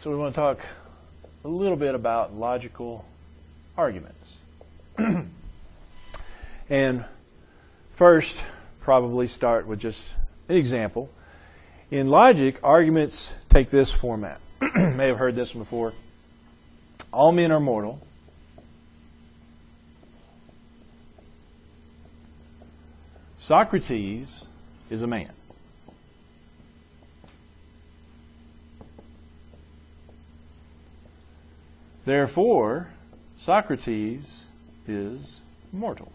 so we want to talk a little bit about logical arguments. And first, probably start with just an example. In logic, arguments take this format. You may have heard this one before. All men are mortal. Socrates is a man. Therefore, Socrates is mortal.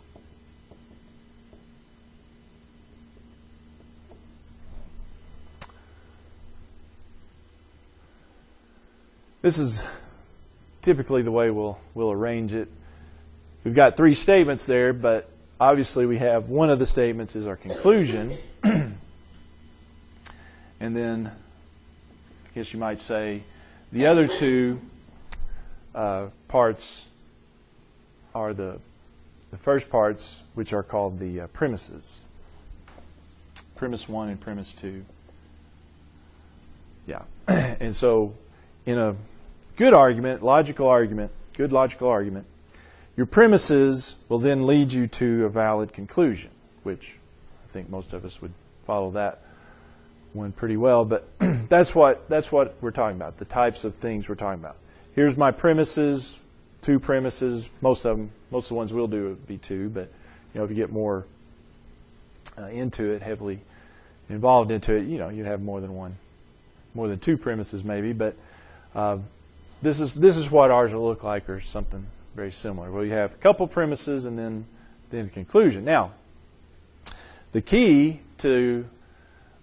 This is typically the way we'll arrange it. We've got three statements there, but obviously we have one of the statements is our conclusion. And then, I guess you might say, the other two parts are the first parts, which are called the premises. Premise 1 and premise 2. Yeah. And so, in a good argument, good logical argument, your premises will then lead you to a valid conclusion, which I think most of us would follow that one pretty well. But that's what we're talking about, the types of things we're talking about. Here's my premises, two premises. Most of the ones we'll do would be two, but if you get more into it, heavily involved into it, you'd have more than two premises maybe. But this is what ours will look like, or something very similar. Well, you have a couple premises and then the conclusion. Now, the key to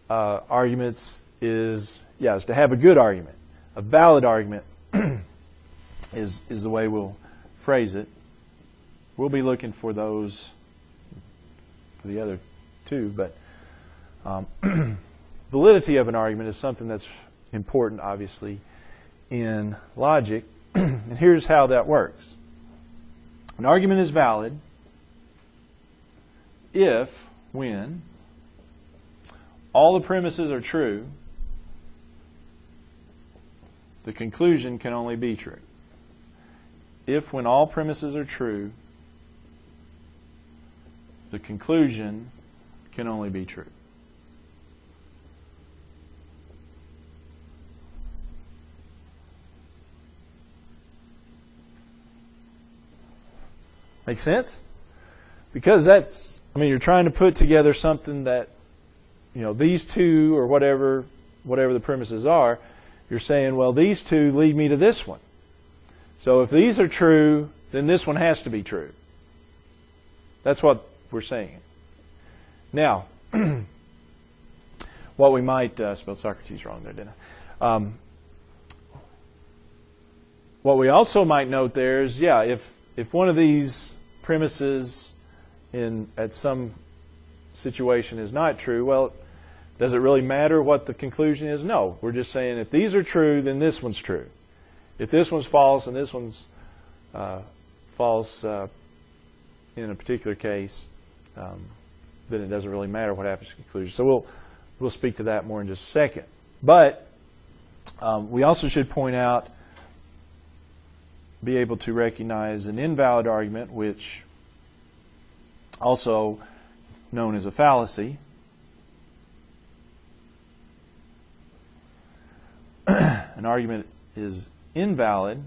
arguments is to have a good argument, a valid argument. is the way we'll phrase it. We'll be looking for those for the other two, but validity of an argument is something that's important, obviously, in logic. And here's how that works. An argument is valid when all the premises are true, the conclusion can only be true. When all premises are true, the conclusion can only be true. Make sense? Because you're trying to put together something that, these two or whatever the premises are, you're saying, well, these two lead me to this one. So if these are true, then this one has to be true. That's what we're saying. Now, what we might spelled Socrates wrong there, didn't I? What we also might note there is, if one of these premises at some situation is not true, well, does it really matter what the conclusion is? No. We're just saying if these are true, then this one's true. If this one's false and this one's false in a particular case, then it doesn't really matter what happens to the conclusion. So we'll speak to that more in just a second. But we also should point out, be able to recognize an invalid argument, which also known as a fallacy. An argument is invalid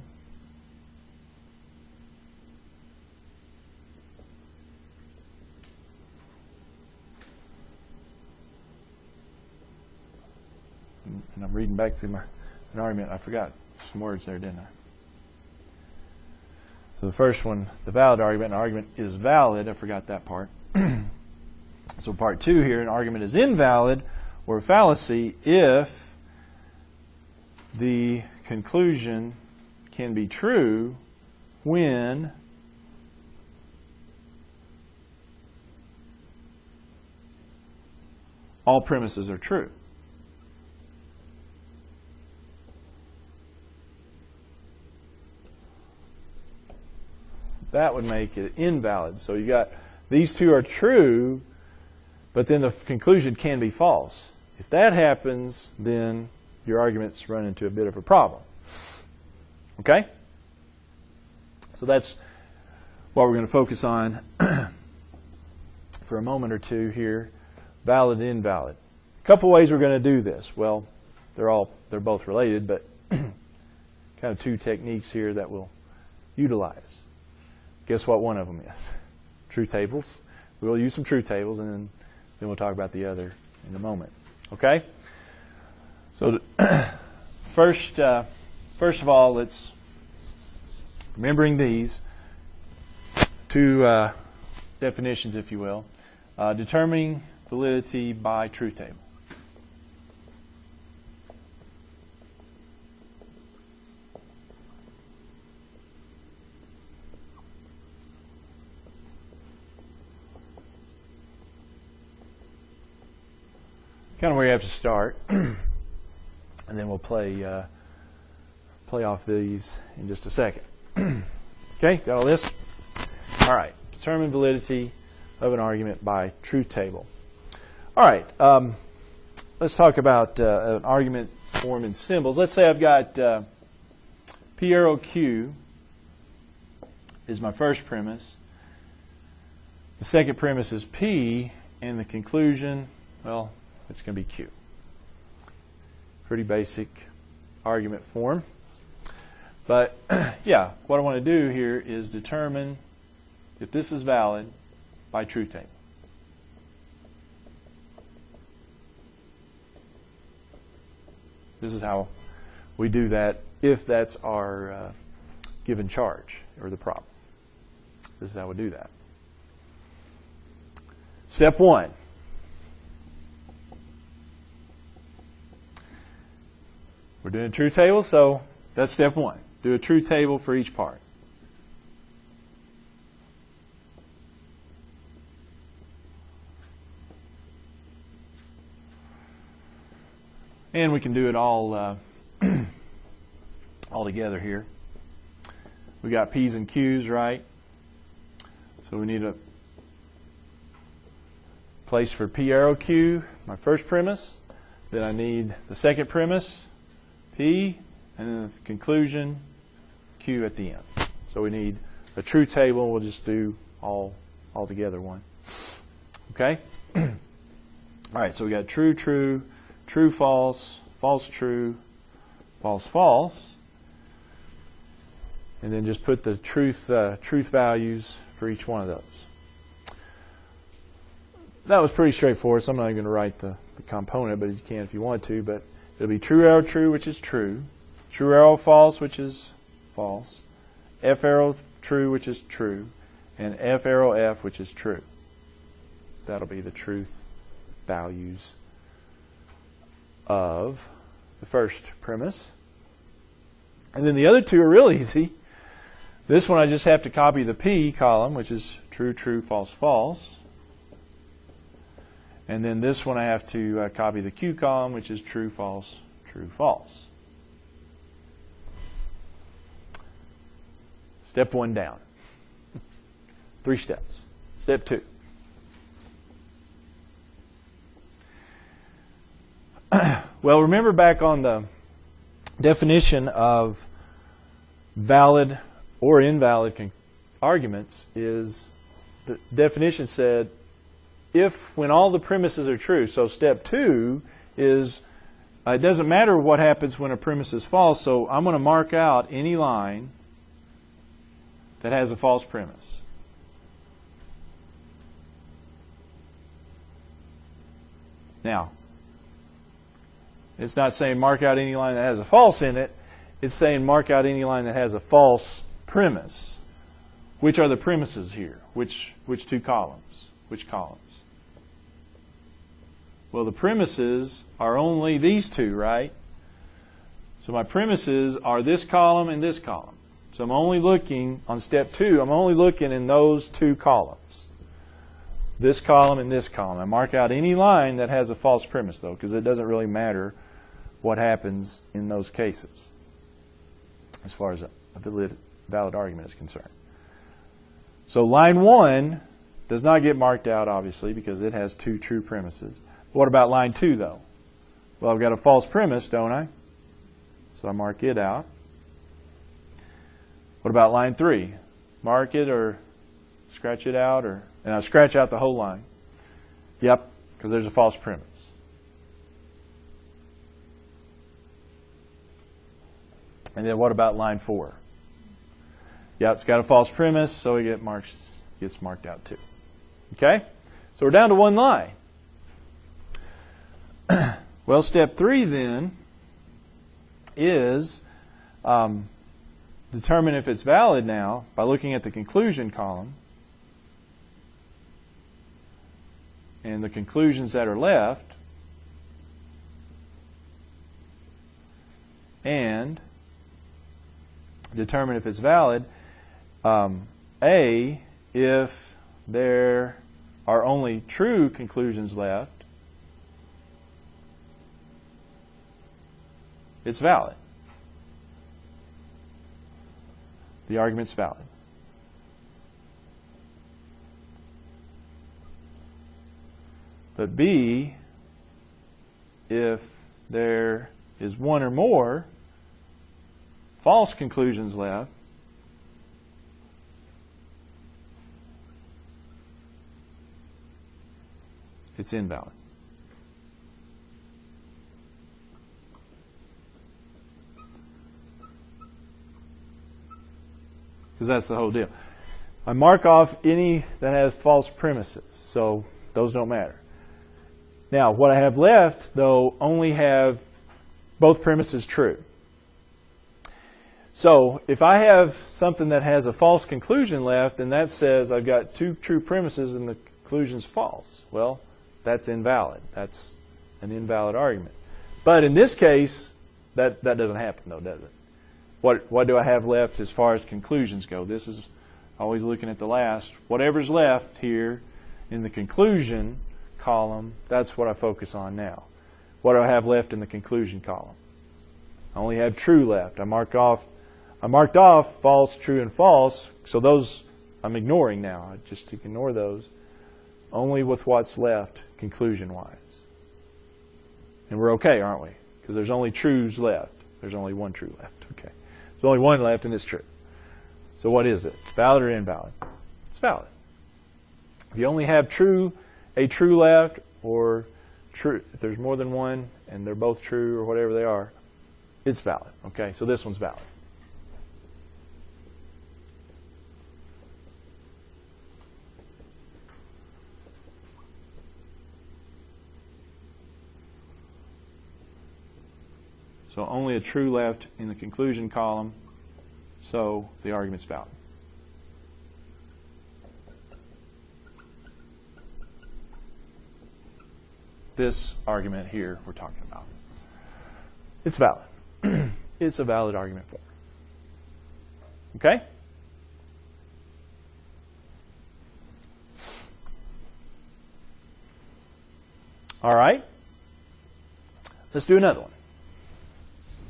and I'm reading back through an argument. I forgot some words there, didn't I? So the first one, the valid argument, an argument is valid. I forgot that part. So part two here, an argument is invalid or a fallacy if the conclusion can be true when all premises are true. That would make it invalid. So you got these two are true, but then the conclusion can be false. If that happens, then your arguments run into a bit of a problem. Okay? So that's what we're going to focus on for a moment or two here. Valid, invalid. A couple ways we're going to do this. Well, they're both related, but kind of two techniques here that we'll utilize. Guess what one of them is? Truth tables. We'll use some truth tables, and then we'll talk about the other in a moment. Okay? So first of all, let's, remembering these two definitions, if you will, determining validity by truth table. Kind of where you have to start, and then we'll play off these in just a second. Okay, got all this? All right, determine validity of an argument by truth table. All right, let's talk about an argument form in symbols. Let's say I've got P arrow Q is my first premise. The second premise is P, and the conclusion, well, it's going to be Q. Pretty basic argument form. But, yeah, what I want to do here is determine if this is valid by truth table. This is how we do that if that's our given charge or the problem. This is how we do that. Step one. We're doing a truth table, so that's step one. Do a truth table for each part. And we can do it all all together here. We got P's and Q's, right? So we need a place for P arrow Q, my first premise. Then I need the second premise, P, and then the conclusion, Q at the end. So we need a truth table. We'll just do all together one. Okay? All right, so we got true, true, true, false, false, true, false, false. And then just put the truth values for each one of those. That was pretty straightforward, so I'm not even going to write the component, but you can if you want to. But it'll be true arrow true, which is true. True arrow false, which is false. F arrow true, which is true. And F arrow F, which is true. That'll be the truth values of the first premise. And then the other two are real easy. This one I just have to copy the P column, which is true, true, false, false. And then this one I have to copy the Q column, which is true, false, true, false. Step one down. 3 steps. Step 2. Well, remember back on the definition of valid or invalid arguments is the definition said if when all the premises are true. So step 2 is it doesn't matter what happens when a premise is false, so I'm going to mark out any line that has a false premise. Now, it's not saying mark out any line that has a false in it. It's saying mark out any line that has a false premise. Which are the premises here? Which two columns? Which columns? Well, the premises are only these two, right? So my premises are this column and this column. So I'm only looking, on step 2, I'm only looking in those 2 columns. This column and this column. I mark out any line that has a false premise, though, because it doesn't really matter what happens in those cases as far as a valid argument is concerned. So line 1 does not get marked out, obviously, because it has 2 true premises. What about line 2, though? Well, I've got a false premise, don't I? So I mark it out. What about line 3? Mark it or scratch it out, and I scratch out the whole line. Yep, because there's a false premise. And then what about line 4? Yep, it's got a false premise, so it gets marked out too. Okay? So we're down to one line. Well, step 3 then is determine if it's valid now by looking at the conclusion column and the conclusions that are left, and determine if it's valid. A, if there are only true conclusions left, it's valid. The argument's valid. But B, if there is one or more false conclusions left, it's invalid. Because that's the whole deal. I mark off any that has false premises, so those don't matter. Now, what I have left, though, only have both premises true. So, if I have something that has a false conclusion left, then that says I've got 2 true premises and the conclusion's false. Well, that's invalid. That's an invalid argument. But in this case, that doesn't happen, though, does it? What do I have left as far as conclusions go? This is always looking at the last. Whatever's left here in the conclusion column, that's what I focus on now. What do I have left in the conclusion column? I only have true left. I marked off false, true, and false, so those I'm ignoring now. I just ignore those. Only with what's left conclusion-wise. And we're okay, aren't we? Because there's only trues left. There's only one true left. Okay. There's only one left, and it's true. So what is it? Valid or invalid? It's valid. If you only have a true left, or true, if there's more than one and they're both true or whatever they are, it's valid. Okay, so this one's valid. So only a true left in the conclusion column, so the argument's valid. This argument here we're talking about. It's valid. It's a valid argument for it. Okay? All right. Let's do another one.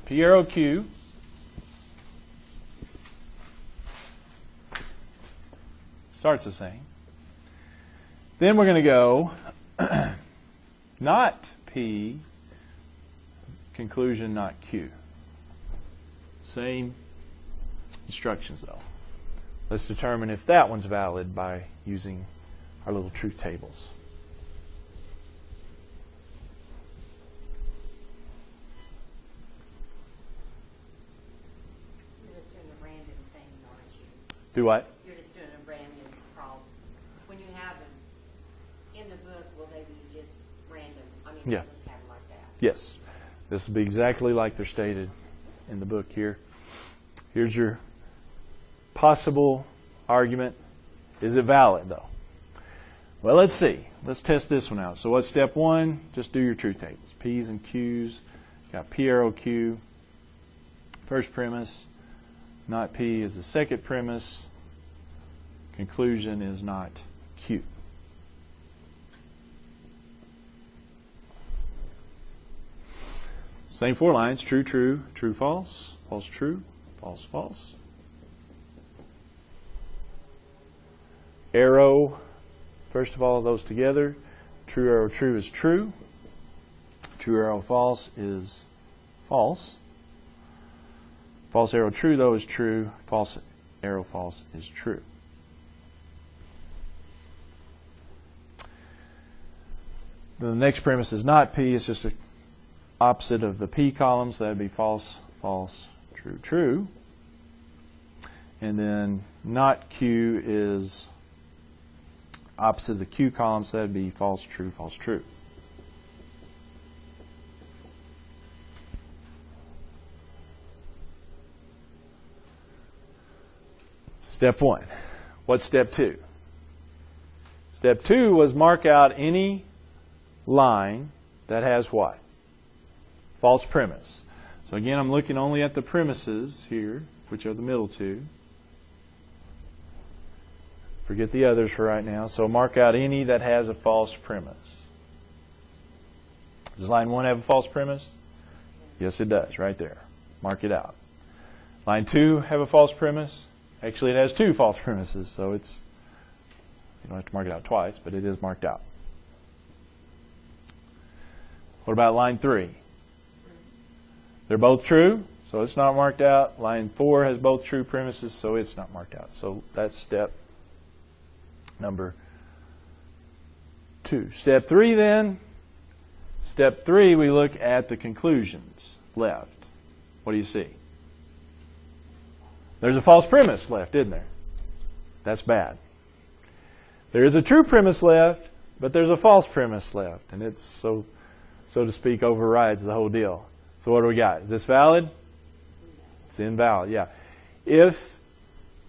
P arrow Q. Starts the same. Then we're going to go not P, conclusion not Q. Same instructions though. Let's determine if that one's valid by using our little truth tables. You're just doing a random thing, aren't you? Do what? You're just doing a random problem. When you have them in the book, will they be just random? I mean, Yeah. just have them like that. Yes. This will be exactly like they're stated in the book here. Here's your possible argument. Is it valid, though? Well, let's see. Let's test this one out. So what's step 1? Just do your truth tables. P's and Q's. Got P arrow Q. First premise. Not P is the second premise. Conclusion is not Q. Same 4 lines. True, true, true, false, false, true, false, false. Arrow, first of all, those together. True arrow true is true. True arrow false is false. False arrow true, though, is true. False arrow false is true. Then the next premise is not P. It's just an opposite of the P column, so that would be false, false, true, true. And then not Q is opposite of the Q column, so that would be false, true, false, true. Step 1. What's step 2? Step 2 was mark out any line that has what? False premise. So again, I'm looking only at the premises here, which are the middle two. Forget the others for right now. So mark out any that has a false premise. Does line 1 have a false premise? Yes, it does, right there. Mark it out. Line 2 have a false premise? Actually, it has 2 false premises, so it's, you don't have to mark it out twice, but it is marked out. What about line 3? They're both true, so it's not marked out. Line 4 has both true premises, so it's not marked out. So that's step number 2. Step 3 then. Step 3, we look at the conclusions left. What do you see? There's a false premise left, isn't there? That's bad. There is a true premise left, but there's a false premise left, and it's so to speak overrides the whole deal. So what do we got? Is this valid? It's invalid, yeah. If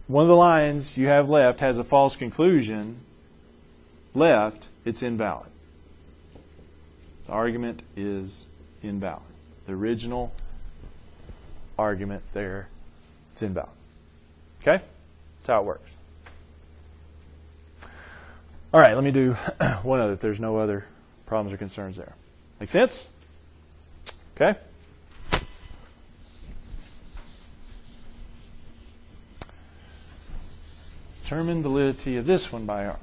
one of the lines you have left has a false conclusion left, it's invalid. The argument is invalid. The original argument there, it's invalid. Okay? That's how it works. All right, let me do one other if there's no other problems or concerns there. Make sense? Okay? Determine validity of this one by R.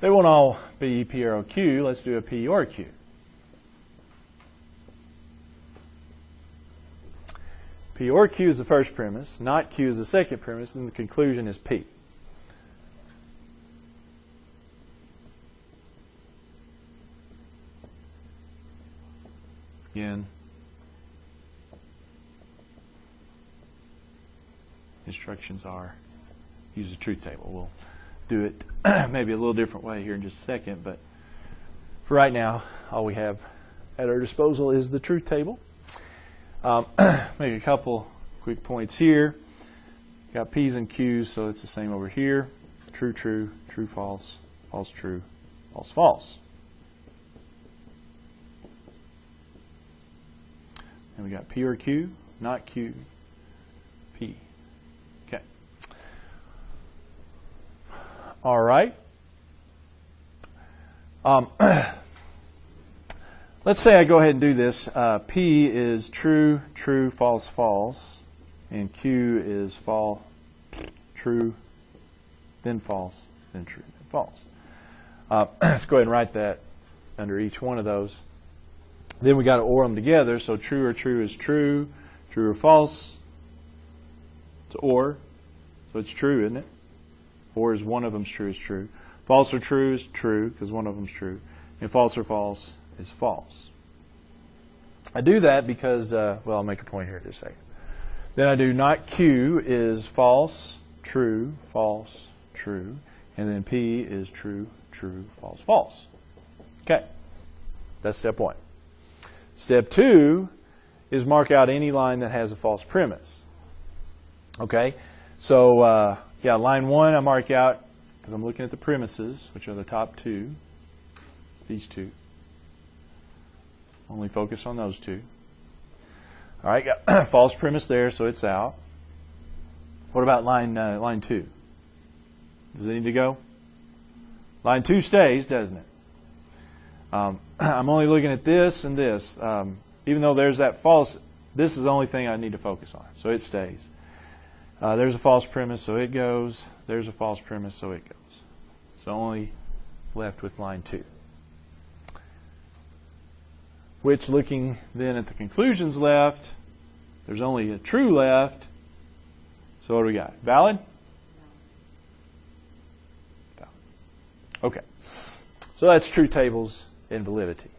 They won't all be P, R, O, Q. Let's do a P or Q. P or Q is the first premise, not Q is the second premise, and the conclusion is P. Again, instructions are use the truth table. We'll do it maybe a little different way here in just a second, but for right now, all we have at our disposal is the truth table. Maybe a couple quick points here. Got P's and Q's, so it's the same over here. True, true, true, false, false, true, false, false. And we got P or Q, not Q, P. Okay. All right. Let's say I go ahead and do this. P is true, true, false, false, and Q is false, true, then false, then true, then false. Let's go ahead and write that under each one of those. Then we got to OR them together. So true or true is true, true or false. It's OR, so it's true, isn't it? OR is one of them's true is true. False or true is true because one of them's true, and false or false is false. I do that because, well, I'll make a point here in just a second. Then I do not Q is false, true, false, true, and then P is true, true, false, false. Okay, that's step 1. Step 2 is mark out any line that has a false premise. Okay, so yeah, line 1 I mark out because I'm looking at the premises, which are the top 2, these 2. Only focus on those 2. All right, got false premise there, so it's out. What about line 2? Does it need to go? Line 2 stays, doesn't it? I'm only looking at this and this. Even though there's that false, this is the only thing I need to focus on, so it stays. There's a false premise, so it goes. There's a false premise, so it goes. So only left with line 2. Which, looking then at the conclusions left, there's only a true left, So what do we got? Valid? Valid. Okay. So that's truth tables and validity.